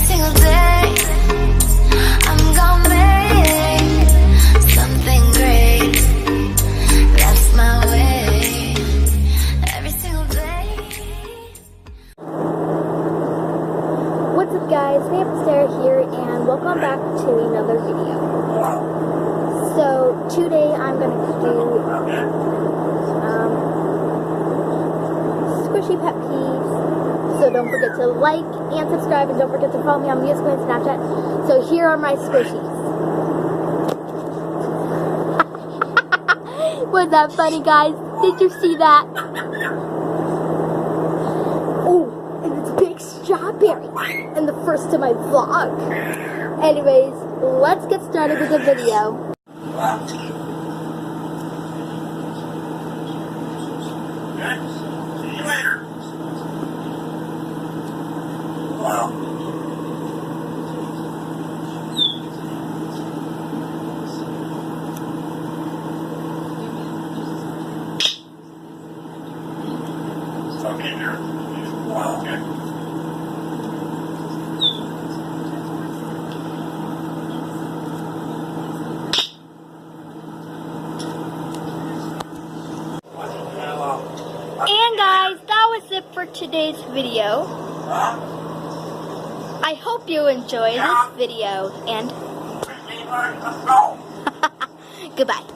single day I'm gonna make something great. That's my way. Every single day. What's up guys, Sarah here and welcome back to another video. So today I'm going to do squishy pet peeves. So don't forget to like and subscribe, and don't forget to follow me on Facebook and Snapchat. So here are my squishies. Was that funny, guys? Did you see that? Oh, and it's big strawberry. And the first to my vlog. Anyways, let's get started with the video. See you later. Wow. Okay, there. Wow, okay. And guys, that was it for today's video. I hope you enjoyed this video, and Let's go. goodbye.